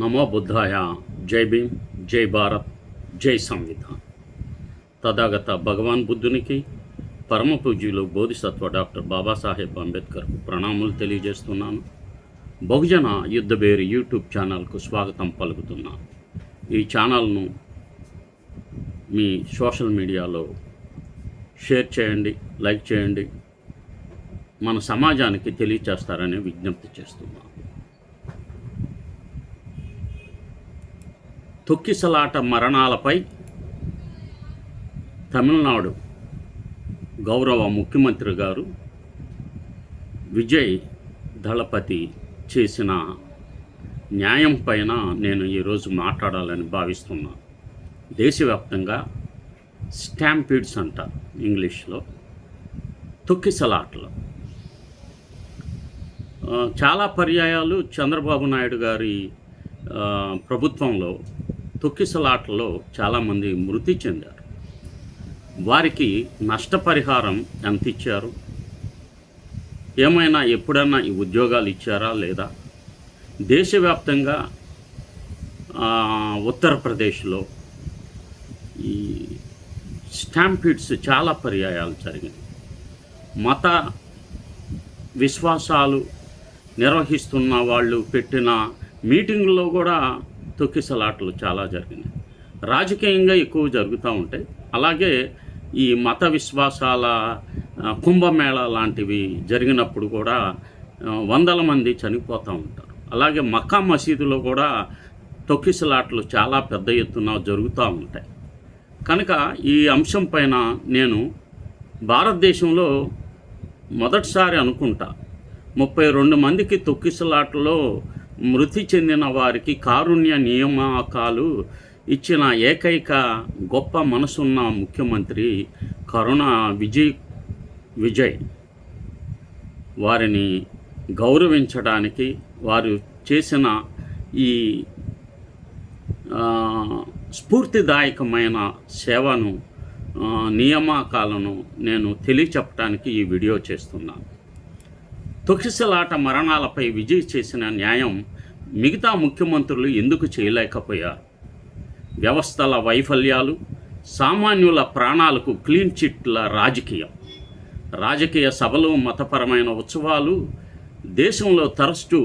నమో బుద్ధాయ. జై భీమ్, జై భారత్, జై సంవిధాన్. తథాగత భగవాన్ బుద్ధునికి, పరమ పూజ్యులు బోధిసత్వ డాక్టర్ బాబాసాహెబ్ అంబేద్కర్కు ప్రణామాలు తెలియజేస్తున్నాను. బహుజన యుద్ధబేరి యూట్యూబ్ ఛానల్కు స్వాగతం పలుకుతున్నాను. ఈ ఛానల్ను మీ సోషల్ మీడియాలో షేర్ చేయండి, లైక్ చేయండి, మన సమాజానికి తెలియచేస్తారని విజ్ఞప్తి చేస్తున్నాను. తొక్కిసలాట మరణాలపై తమిళనాడు గౌరవ ముఖ్యమంత్రి గారు విజయ్ దళపతి చేసిన న్యాయం పైన నేను ఈరోజు మాట్లాడాలని భావిస్తున్నాను. దేశవ్యాప్తంగా స్టాంపీడ్స్ అంటారు ఇంగ్లీష్లో, తొక్కిసలాటలు చాలా పర్యాయాలు చంద్రబాబు నాయుడు గారి ప్రభుత్వంలో తొక్కిసలాటలో చాలామంది మృతి చెందారు. వారికి నష్టపరిహారం ఎంత ఇచ్చారు? ఏమైనా ఎప్పుడన్నా ఈ ఉద్యోగాలు ఇచ్చారా లేదా? దేశవ్యాప్తంగా ఉత్తరప్రదేశ్లో ఈ స్టాంపీడ్స్ చాలా పర్యాయాలు జరిగినాయి. మత విశ్వాసాలు నిర్వహిస్తున్న వాళ్ళు పెట్టిన మీటింగుల్లో కూడా తొక్కిసలాటలు చాలా జరిగినాయి. రాజకీయంగా ఎక్కువ జరుగుతూ ఉంటాయి. అలాగే ఈ మత విశ్వాసాల కుంభమేళ లాంటివి జరిగినప్పుడు కూడా వందల మంది చనిపోతూ ఉంటారు. అలాగే మక్కా మసీదులో కూడా తొక్కిసలాటలు చాలా పెద్ద ఎత్తున జరుగుతూ ఉంటాయి. కనుక ఈ అంశం పైన నేను భారతదేశంలో మొదటిసారి అనుకుంటా 32 మందికి తొక్కిసలాటలో మృతి చెందిన వారికి కారుణ్య నియామకాలు ఇచ్చిన ఏకైక గొప్ప మనసున్న ముఖ్యమంత్రి విజయ్. వారిని గౌరవించడానికి వారు చేసిన ఈ స్ఫూర్తిదాయకమైన సేవను, నియామకాలను నేను తెలియచెప్పడానికి ఈ వీడియో చేస్తున్నాను. తొక్కిసలాట మరణాలపై విజయ్ చేసిన న్యాయం మిగతా ముఖ్యమంత్రులు ఎందుకు చేయలేకపోయారు? వ్యవస్థల వైఫల్యాలు, సామాన్యుల ప్రాణాలకు క్లీన్ చిట్ల రాజకీయ సభలు, మతపరమైన ఉత్సవాలు దేశంలో తరచూ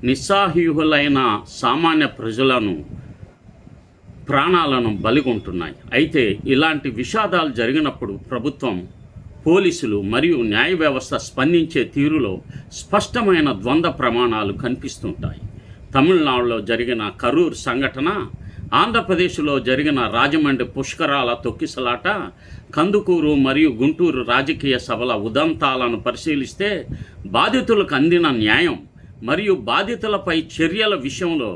నిస్సహాయులైన సామాన్య ప్రజలను ప్రాణాలను బలిగొంటున్నాయి. అయితే ఇలాంటి విషాదాలు జరిగినప్పుడు ప్రభుత్వం, పోలీసులు మరియు న్యాయ వ్యవస్థ స్పందించే తీరులో స్పష్టమైన ద్వంద్వ ప్రమాణాలు కనిపిస్తుంటాయి. తమిళనాడులో జరిగిన కరూర్ సంఘటన, ఆంధ్రప్రదేశ్లో జరిగిన రాజమండ్రి పుష్కరాల తొక్కిసలాట, కందుకూరు మరియు గుంటూరు రాజకీయ సభల ఉదంతాలను పరిశీలిస్తే బాధితులకు అందిన న్యాయం మరియు బాధితులపై చర్యల విషయంలో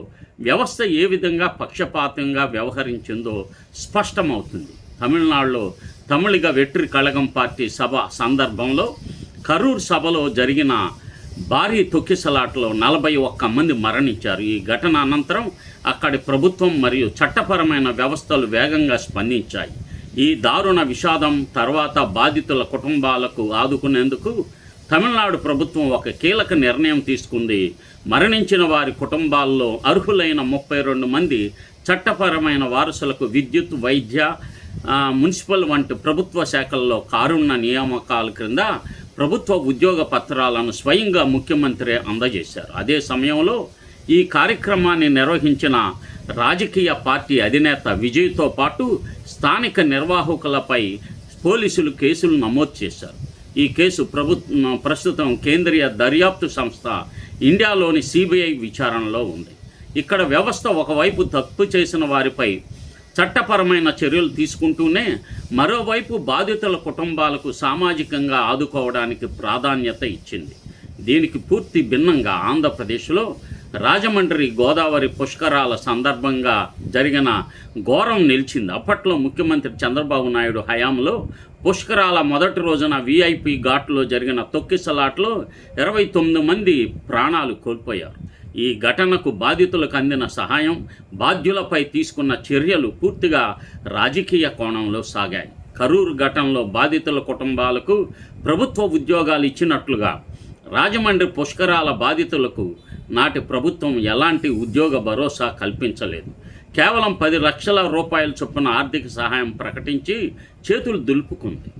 వ్యవస్థ ఏ విధంగా పక్షపాతంగా వ్యవహరించిందో స్పష్టమవుతుంది. తమిళనాడులో తమిళిగ వెట్రి కళగం పార్టీ సభ సందర్భంలో కరూర్ సభలో జరిగిన భారీ తొక్కిసలాటలో 41 మంది మరణించారు. ఈ ఘటన అనంతరం అక్కడి ప్రభుత్వం మరియు చట్టపరమైన వ్యవస్థలు వేగంగా స్పందించాయి. ఈ దారుణ విషాదం తర్వాత బాధితుల కుటుంబాలకు ఆదుకునేందుకు తమిళనాడు ప్రభుత్వం ఒక కీలక నిర్ణయం తీసుకుంది. మరణించిన వారి కుటుంబాల్లో అర్హులైన 32 మంది చట్టపరమైన వారసులకు విద్యుత్, వైద్య, మున్సిపల్ వంటి ప్రభుత్వ శాఖల్లో కారుణ్య నియామకాల క్రింద ప్రభుత్వ ఉద్యోగ పత్రాలను స్వయంగా ముఖ్యమంత్రి అందజేశారు. అదే సమయంలో ఈ కార్యక్రమాన్ని నిర్వహించిన రాజకీయ పార్టీ అధినేత విజయ్తో పాటు స్థానిక నిర్వాహకులపై పోలీసులు కేసులు నమోదు చేశారు. ఈ కేసు ప్రస్తుతం కేంద్రీయ దర్యాప్తు సంస్థ ఇండియాలోని సిబిఐ విచారణలో ఉంది. ఇక్కడ వ్యవస్థ ఒకవైపు తప్పు చేసిన వారిపై చట్టపరమైన చర్యలు తీసుకుంటూనే మరోవైపు బాధితుల కుటుంబాలకు సామాజికంగా ఆదుకోవడానికి ప్రాధాన్యత ఇచ్చింది. దీనికి పూర్తి భిన్నంగా ఆంధ్రప్రదేశ్లో రాజమండ్రి గోదావరి పుష్కరాల సందర్భంగా జరిగిన ఘోరం నిలిచింది. అప్పట్లో ముఖ్యమంత్రి చంద్రబాబు నాయుడు హయాంలో పుష్కరాల మొదటి రోజున విఐపి ఘాట్లో జరిగిన తొక్కిసలాట్లో 29 మంది ప్రాణాలు కోల్పోయారు. ఈ ఘటనకు బాధితులకు అందిన సహాయం, బాధ్యులపై తీసుకున్న చర్యలు పూర్తిగా రాజకీయ కోణంలో సాగాయి. కరూర్ ఘటనలో బాధితుల కుటుంబాలకు ప్రభుత్వ ఉద్యోగాలు ఇచ్చినట్లుగా రాజమండ్రి పుష్కరాల బాధితులకు నాటి ప్రభుత్వం ఎలాంటి ఉద్యోగ భరోసా కల్పించలేదు. కేవలం 10 లక్షల రూపాయల చొప్పున ఆర్థిక సహాయం ప్రకటించి చేతులు దులుపుకుంది.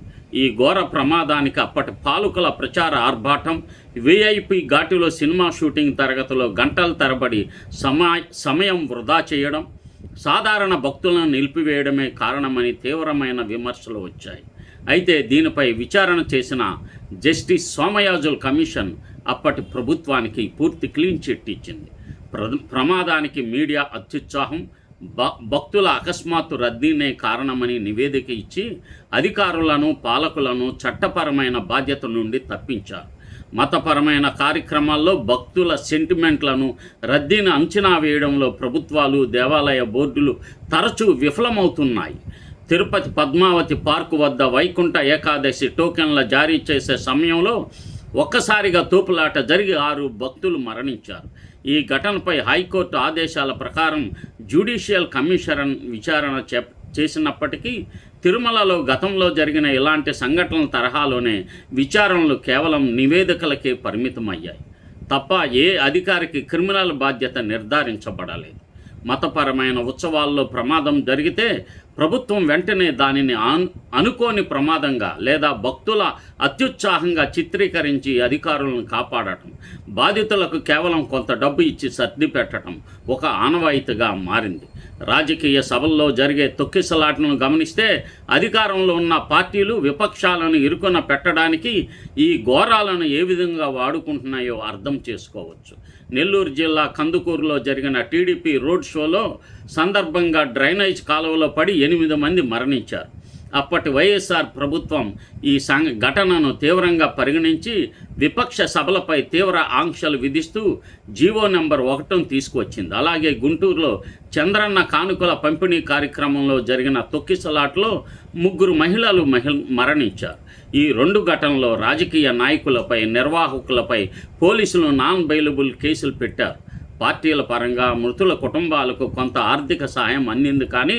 ఈ ఘోర ప్రమాదానికి అప్పటి పాలకుల ప్రచార ఆర్భాటం, విఐపి ఘాటిలో సినిమా షూటింగ్ తరగతిలో గంటల తరబడి సమయం వృధా చేయడం, సాధారణ భక్తులను నిలిపివేయడమే కారణమని తీవ్రమైన విమర్శలు వచ్చాయి. అయితే దీనిపై విచారణ చేసిన జస్టిస్ సోమయాజుల్ కమిషన్ అప్పటి ప్రభుత్వానికి పూర్తి క్లీన్ చిట్ ఇచ్చింది. ప్రమాదానికి మీడియా అత్యుత్సాహం, భక్తుల అకస్మాత్తు రద్దీనే కారణమని నివేదిక ఇచ్చి అధికారులను, పాలకులను చట్టపరమైన బాధ్యత నుండి తప్పించారు. మతపరమైన కార్యక్రమాల్లో భక్తుల సెంటిమెంట్లను, రద్దీని అంచనా వేయడంలో ప్రభుత్వాలు, దేవాలయ బోర్డులు తరచూ విఫలమవుతున్నాయి. తిరుపతి పద్మావతి పార్కు వద్ద వైకుంఠ ఏకాదశి టోకెన్ల జారీ చేసే సమయంలో ఒక్కసారిగా తోపులాట జరిగి 6 భక్తులు మరణించారు. ఈ ఘటనపై హైకోర్టు ఆదేశాల ప్రకారం జ్యుడిషియల్ కమిషన్ విచారణ చేసినప్పటికీ తిరుమలలో గతంలో జరిగిన ఇలాంటి సంఘటనల తరహాలోనే విచారణలు కేవలం నివేదికలకే పరిమితమయ్యాయి తప్ప ఏ అధికారికి క్రిమినల్ బాధ్యత నిర్ధారించబడలేదు. మతపరమైన ఉత్సవాల్లో ప్రమాదం జరిగితే ప్రభుత్వం వెంటనే దానిని అనుకోని ప్రమాదంగా లేదా భక్తుల అత్యుత్సాహంగా చిత్రీకరించి అధికారులను కాపాడటం, బాధితులకు కేవలం కొంత డబ్బు ఇచ్చి సర్ది పెట్టడం ఒక ఆనవాయితీగా మారింది. రాజకీయ సభల్లో జరిగే తొక్కిసలాటను గమనిస్తే అధికారంలో ఉన్న పార్టీలు విపక్షాలను ఇరుకున పెట్టడానికి ఈ ఘోరాలను ఏ విధంగా వాడుకుంటున్నాయో అర్థం చేసుకోవచ్చు. నెల్లూరు జిల్లా కందుకూరులో జరిగిన టీడీపీ రోడ్ షోలో సందర్భంగా డ్రైనేజ్ కాలువలో పడి 8 మంది మరణించారు. అప్పటి వైఎస్ఆర్ ప్రభుత్వం ఈ ఘటనను తీవ్రంగా పరిగణించి విపక్ష సభలపై తీవ్ర ఆంక్షలు విధిస్తూ జీవో నెంబర్ 1 తీసుకువచ్చింది. అలాగే గుంటూరులో చంద్రన్న కానుకల పంపిణీ కార్యక్రమంలో జరిగిన తొక్కిసలాట్లో 3 మహిళలు మరణించారు. ఈ 2 ఘటనల్లో రాజకీయ నాయకులపై, నిర్వాహకులపై పోలీసులు నాన్ బెయిలబుల్ కేసులు పెట్టారు. పార్టీల పరంగా మృతుల కుటుంబాలకు కొంత ఆర్థిక సాయం అందింది, కానీ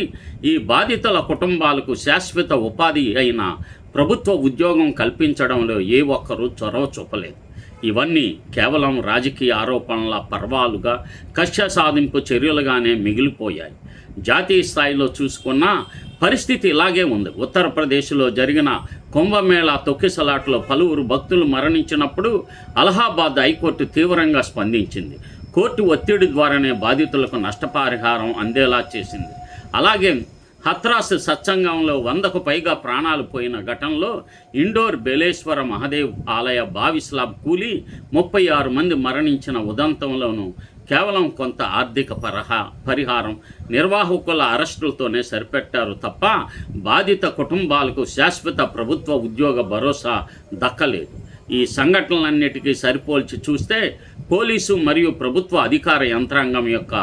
ఈ బాధితుల కుటుంబాలకు శాశ్వత ఉపాధి అయిన ప్రభుత్వ ఉద్యోగం కల్పించడంలో ఏ ఒక్కరూ చొరవ చూపలేదు. ఇవన్నీ కేవలం రాజకీయ ఆరోపణల పర్వాలుగా, కక్ష సాధింపు చర్యలుగానే మిగిలిపోయాయి. జాతీయ స్థాయిలో చూసుకున్నా పరిస్థితి ఇలాగే ఉంది. ఉత్తరప్రదేశ్లో జరిగిన కుంభమేళా తొక్కిసలాట్లో పలువురు భక్తులు మరణించినప్పుడు అలహాబాద్ హైకోర్టు తీవ్రంగా స్పందించింది. కోర్టు ఒత్తిడి ద్వారానే బాధితులకు నష్టపరిహారం అందేలా చేసింది. అలాగే హత్రాస్ సత్సంగంలో 100కు పైగా ప్రాణాలు పోయిన ఘటనలో ఇండోర్ బేలేశ్వర మహాదేవ్ ఆలయ బావి స్లాబ్ కూలి 36 మంది మరణించిన ఉదంతంలోనూ కేవలం కొంత ఆర్థిక పరిహారం, నిర్వాహకుల అరెస్టులతోనే సరిపెట్టారు తప్ప బాధిత కుటుంబాలకు శాశ్వత ప్రభుత్వ ఉద్యోగ భరోసా దక్కలేదు. ఈ సంఘటనలన్నిటికీ సరిపోల్చి చూస్తే పోలీసు మరియు ప్రభుత్వ అధికార యంత్రాంగం యొక్క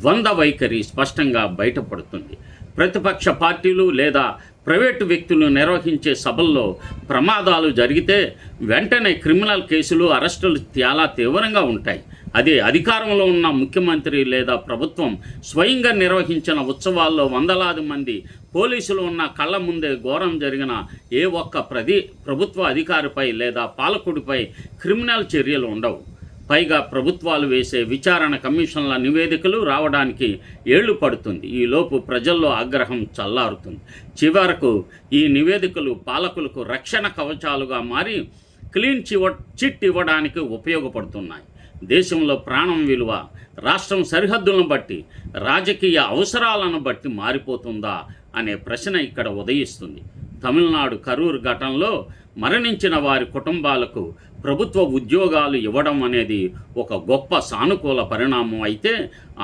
ద్వంద్వ వైఖరి స్పష్టంగా బయటపడుతుంది. ప్రతిపక్ష పార్టీలు లేదా ప్రైవేటు వ్యక్తులు నిర్వహించే సభల్లో ప్రమాదాలు జరిగితే వెంటనే క్రిమినల్ కేసులు, అరెస్టులు చాలా తీవ్రంగా ఉంటాయి. అదే అధికారంలో ఉన్న ముఖ్యమంత్రి లేదా ప్రభుత్వం స్వయంగా నిర్వహించిన ఉత్సవాల్లో వందలాది మంది పోలీసులు ఉన్న కళ్ళ ముందే ఘోరం జరిగిన ఏ ఒక్క ప్రభుత్వ అధికారిపై లేదా పాలకుడిపై క్రిమినల్ చర్యలు ఉండవు. పైగా ప్రభుత్వాలు వేసే విచారణ కమిషన్ల నివేదికలు రావడానికి ఏళ్లు పడుతుంది. ఈలోపు ప్రజల్లో ఆగ్రహం చల్లారుతుంది. చివరకు ఈ నివేదికలు పాలకులకు రక్షణ కవచాలుగా మారి క్లీన్ చిట్ ఇవ్వడానికి ఉపయోగపడుతున్నాయి. దేశంలో ప్రాణం విలువ రాష్ట్రం సరిహద్దులను బట్టి, రాజకీయ అవసరాలను బట్టి మారిపోతుందా అనే ప్రశ్న ఇక్కడ ఉదయిస్తుంది. తమిళనాడు కరూర్ ఘటనలో మరణించిన వారి కుటుంబాలకు ప్రభుత్వ ఉద్యోగాలు ఇవ్వడం అనేది ఒక గొప్ప సానుకూల పరిణామం అయితే,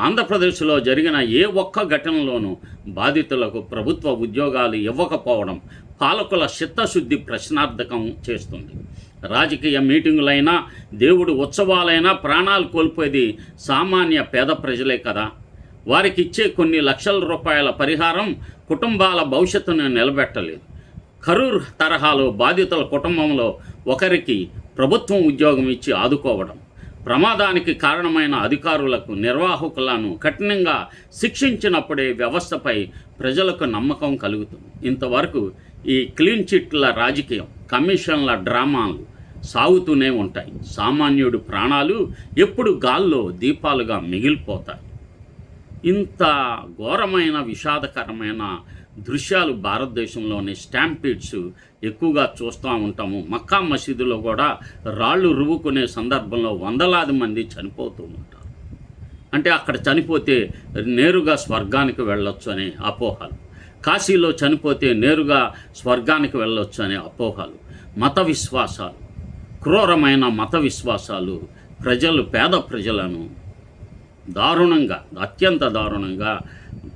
ఆంధ్రప్రదేశ్లో జరిగిన ఏ ఒక్క ఘటనలోనూ బాధితులకు ప్రభుత్వ ఉద్యోగాలు ఇవ్వకపోవడం పాలకుల చిత్తశుద్ధి ప్రశ్నార్థకం చేస్తుంది. రాజకీయ మీటింగులైనా, దేవుడు ఉత్సవాలైనా ప్రాణాలు కోల్పోయేది సామాన్య పేద ప్రజలే కదా. వారికి ఇచ్చే కొన్ని లక్షల రూపాయల పరిహారం కుటుంబాల భవిష్యత్తును నిలబెట్టలేదు. కరూర్ తరహాలో బాధితుల కుటుంబంలో ఒకరికి ప్రభుత్వం ఉద్యోగం ఇచ్చి ఆదుకోవడం, ప్రమాదానికి కారణమైన అధికారులకు, నిర్వాహకులను కఠినంగా శిక్షించినప్పుడే వ్యవస్థపై ప్రజలకు నమ్మకం కలుగుతుంది. ఇంతవరకు ఈ క్లీన్ చిట్ల రాజకీయం, కమిషన్ల డ్రామాలు సాగుతూనే ఉంటాయి. సామాన్యుడు ప్రాణాలు ఎప్పుడు గాల్లో దీపాలుగా మిగిలిపోతాయి. ఇంత ఘోరమైన విషాదకరమైన దృశ్యాలు భారతదేశంలోని స్టాంపీడ్స్ ఎక్కువగా చూస్తూ ఉంటాము. మక్కా మసీదులో కూడా రాళ్ళు రువ్వుకునే సందర్భంలో వందలాది మంది చనిపోతూ ఉంటారు. అంటే అక్కడ చనిపోతే నేరుగా స్వర్గానికి వెళ్ళొచ్చు అనే అపోహలు, కాశీలో చనిపోతే నేరుగా స్వర్గానికి వెళ్ళొచ్చు అనే అపోహలు, మత విశ్వాసాలు, క్రూరమైన మత విశ్వాసాలు పేద ప్రజలను దారుణంగా, అత్యంత దారుణంగా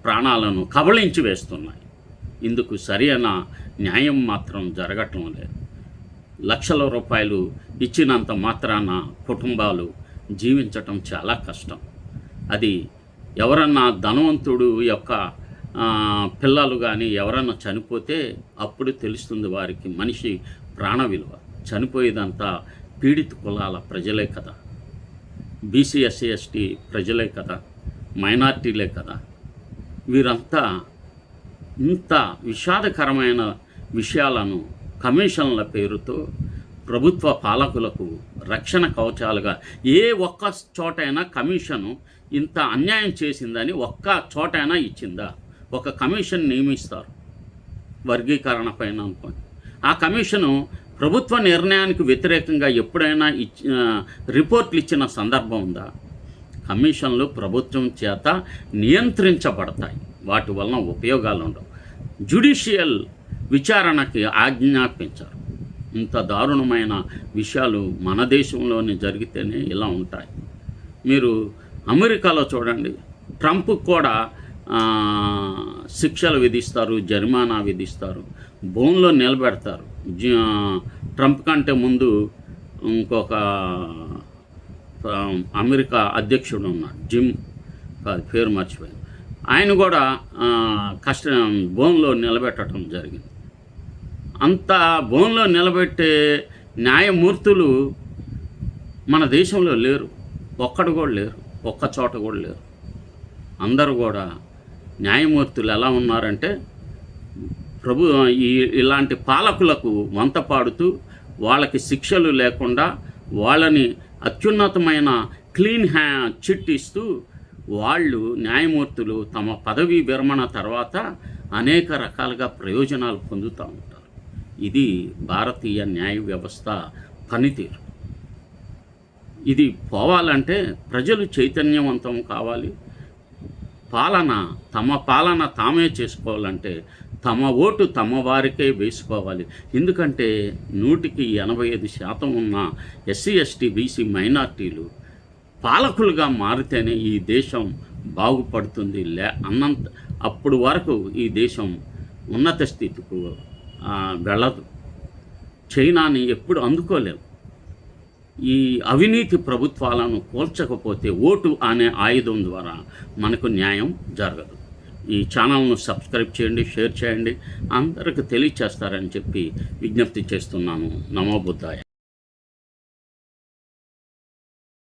ప్రాణాలను కబళించి వేస్తున్నాయి. ఇందుకు సరైన న్యాయం మాత్రం జరగటం లేదు. లక్షల రూపాయలు ఇచ్చినంత మాత్రాన కుటుంబాలు జీవించటం చాలా కష్టం. అది ఎవరన్నా ధనవంతుడు యొక్క పిల్లలు కానీ ఎవరన్నా చనిపోతే అప్పుడు తెలుస్తుంది వారికి మనిషి ప్రాణ విలువ. చనిపోయేదంతా పీడిత కులాల ప్రజలే కదా, బీసీ ఎస్సీ ఎస్టీ ప్రజలే కదా, మైనార్టీలే కదా. వీరంతా ఇంత విషాదకరమైన విషయాలను కమిషన్ల పేరుతో ప్రభుత్వ పాలకులకు రక్షణ కవచాలుగా ఏ ఒక్క చోటైనా కమిషను ఇంత అన్యాయం చేసిందని ఒక్క చోటైనా ఇచ్చిందా? ఒక కమిషన్ నియమిస్తారు వర్గీకరణ పైన అనుకోండి. ఆ కమిషను ప్రభుత్వ నిర్ణయానికి వ్యతిరేకంగా ఎప్పుడైనా రిపోర్ట్లు ఇచ్చిన సందర్భం ఉందా? కమిషన్లు ప్రభుత్వం చేత నియంత్రించబడతాయి. వాటి వలన ఉపయోగాలు ఉండవు. జ్యుడిషియల్ విచారణకి ఆజ్ఞాపించారు. ఇంత దారుణమైన విషయాలు మన దేశంలోనే జరిగితేనే ఇలా ఉంటాయి. మీరు అమెరికాలో చూడండి, ట్రంప్ కూడా శిక్షలు విధిస్తారు, జరిమానా విధిస్తారు, బోన్లో నిలబెడతారు. ట్రంప్ కంటే ముందు ఇంకొక అమెరికా అధ్యక్షుడు ఉన్నాడు, జిమ్ పేరు మర్చిపోయాను, ఆయన కూడా బోన్లో నిలబెట్టడం జరిగింది. అంత బోన్లో నిలబెట్టే న్యాయమూర్తులు మన దేశంలో లేరు. ఒక్కడు కూడా లేరు, ఒక్క చోట కూడా లేరు. అందరూ కూడా న్యాయమూర్తులు ఎలా ఉన్నారంటే ఇలాంటి పాలకులకు వంత పాడుతూ వాళ్ళకి శిక్షలు లేకుండా వాళ్ళని అత్యున్నతమైన క్లీన్ చిట్ ఇస్తూ వాళ్ళు న్యాయమూర్తులు తమ పదవీ విరమణ తర్వాత అనేక రకాలుగా ప్రయోజనాలు పొందుతూ ఉంటారు. ఇది భారతీయ న్యాయ వ్యవస్థ పనితీరు. ఇది పోవాలంటే ప్రజలు చైతన్యవంతం కావాలి. తమ పాలన తామే చేసుకోవాలంటే తమ ఓటు తమ వారికే వేసుకోవాలి. ఎందుకంటే 185% ఉన్న ఎస్సీ ఎస్టీ బీసీ మైనార్టీలు పాలకులుగా మారితేనే ఈ దేశం బాగుపడుతుంది. అప్పుడు వరకు ఈ దేశం ఉన్నత స్థితికి వెళ్ళదు. చైనాని ఎప్పుడు అందుకోలేము. ఈ అవినీతి ప్రభుత్వాలను కూల్చకపోతే ఓటు అనే ఆయుధం ద్వారా మనకు న్యాయం జరగదు. ఈ ఛానల్ను సబ్స్క్రైబ్ చేయండి, షేర్ చేయండి, అందరికి తెలియచేస్తారని చెప్పి విజ్ఞప్తి చేస్తున్నాను. నమో బుద్ధాయ.